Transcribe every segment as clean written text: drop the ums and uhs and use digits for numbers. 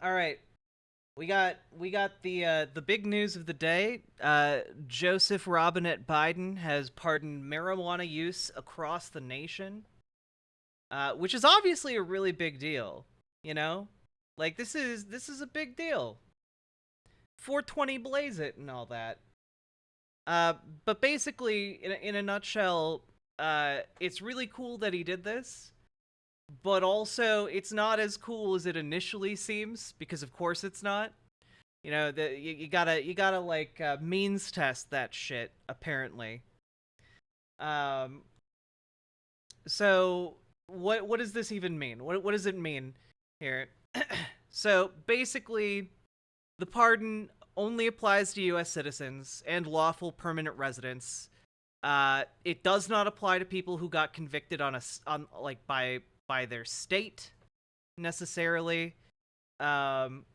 All right. We got the big news of the day. Joseph Robinette Biden has pardoned marijuana use across the nation, which is obviously a really big deal. You know, like this is a big deal. 420 blaze it and all that. Uh, but basically, in a nutshell, it's really cool that he did this. But also, it's not as cool as it initially seems because, of course, it's not. You gotta like means test that shit apparently. Um, so what does this even mean? What does it mean here? So basically, the pardon only applies to U.S. citizens and lawful permanent residents. It does not apply to people who got convicted on like by their state necessarily. Um,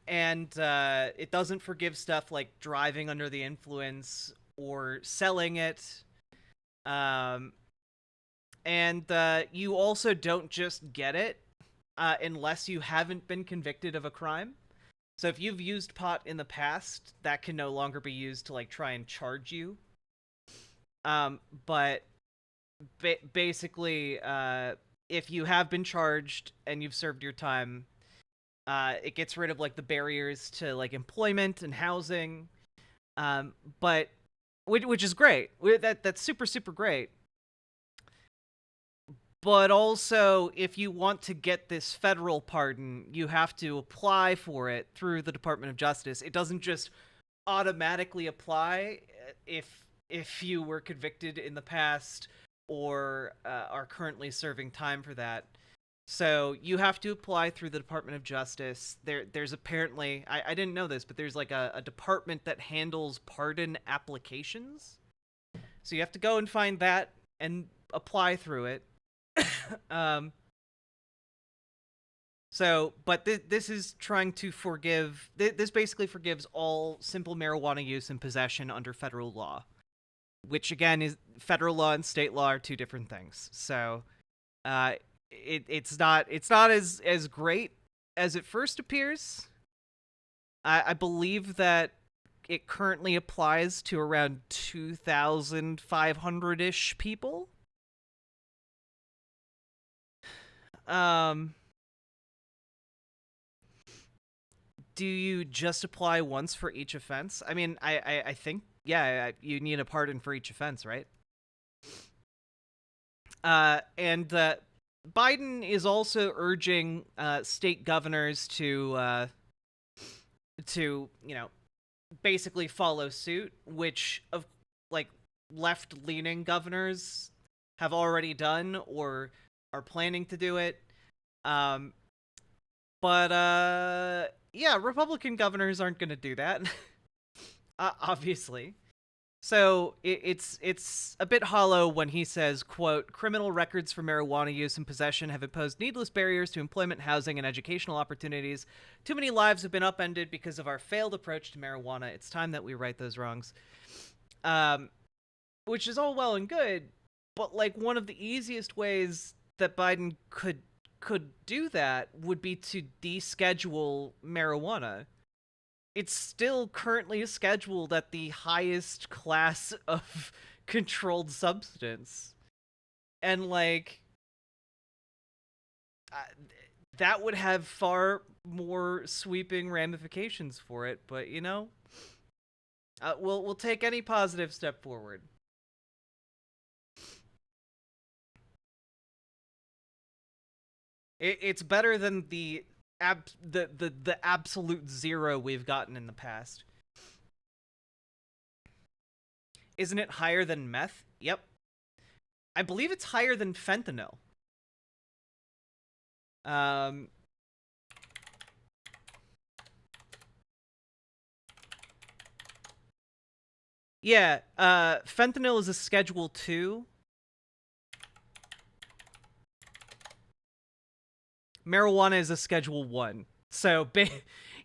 and it doesn't forgive stuff like driving under the influence or selling it. Um, and you also don't just get it unless you haven't been convicted of a crime. So if you've used pot in the past, that can no longer be used to like try and charge you. But basically, if you have been charged and you've served your time, it gets rid of like the barriers to like employment and housing. But which is great. That's super great. But also, if you want to get this federal pardon, you have to apply for it through the Department of Justice. It doesn't just automatically apply if you were convicted in the past or are currently serving time for that. So you have to apply through the Department of Justice. There's apparently I didn't know this, but there's like a department that handles pardon applications. So you have to go and find that and apply through it. um. So, but this is trying to forgive. This basically forgives all simple marijuana use and possession under federal law, which again is federal law and state law are two different things. So, it's not as great as it first appears. I believe that it currently applies to around 2,500 ish people. Um, do you just apply once for each offense? I mean, I think yeah, you need a pardon for each offense, right? And Biden is also urging state governors to basically follow suit, which of like left leaning governors have already done or are planning to do it. Um, but yeah, Republican governors aren't going to do that, obviously. So it's a bit hollow when he says, quote, criminal records for marijuana use and possession have imposed needless barriers to employment, housing, and educational opportunities. Too many lives have been upended because of our failed approach to marijuana. It's time that we right those wrongs. Um, which is all well and good, but like one of the easiest ways that Biden could do that would be to deschedule marijuana. It's still currently scheduled at the highest class of controlled substance. And like uh, that would have far more sweeping ramifications for it, but we'll take any positive step forward. It's better than the absolute zero we've gotten in the past. Isn't it higher than meth? Yep. I believe it's higher than fentanyl. Um yeah, fentanyl is a schedule 2. Marijuana is a schedule 1. So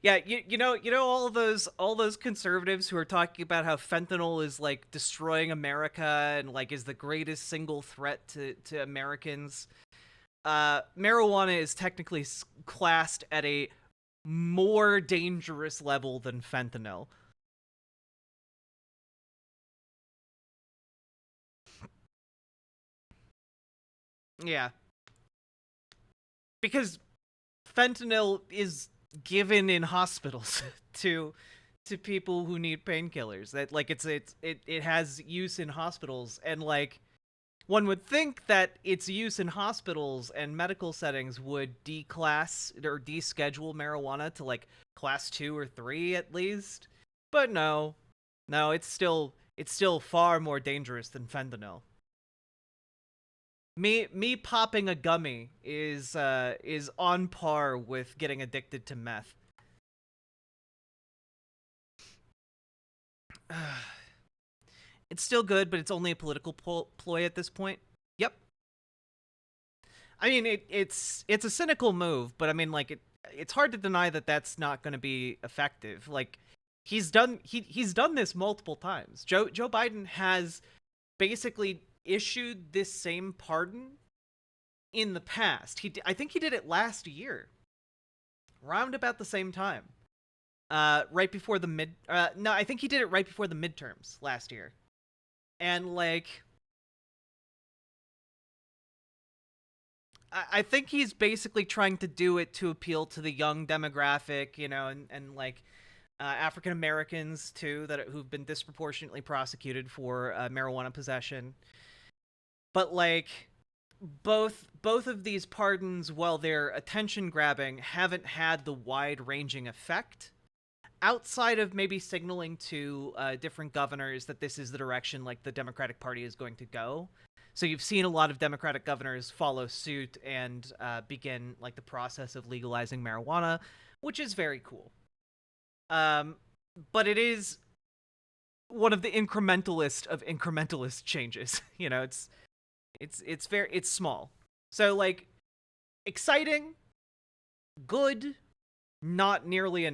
yeah, you know all those conservatives who are talking about how fentanyl is like destroying America and like is the greatest single threat to Americans. marijuana is technically classed at a more dangerous level than fentanyl. Yeah. Because fentanyl is given in hospitals to people who need painkillers. That like it has use in hospitals, and like one would think that its use in hospitals and medical settings would declass or deschedule marijuana to like class 2 or 3 at least. But no. No, it's still far more dangerous than fentanyl. Me popping a gummy is on par with getting addicted to meth. It's still good, but it's only a political ploy at this point. Yep. I mean, it's a cynical move, but I mean, like it's hard to deny that that's not going to be effective. Like he's done this multiple times. Joe Biden has basically issued this same pardon in the past. I think he did it last year, around about the same time. Right before the no, I think he did it right before the midterms last year. And like I think he's basically trying to do it to appeal to the young demographic, you know, and like African Americans too who've been disproportionately prosecuted for marijuana possession. But like both of these pardons, while they're attention grabbing, haven't had the wide ranging effect outside of maybe signaling to different governors that this is the direction like the Democratic Party is going to go. So you've seen a lot of Democratic governors follow suit and begin like the process of legalizing marijuana, which is very cool. But it is one of the incrementalist of incrementalist changes. You know, it's small. So like exciting, good, not nearly enough.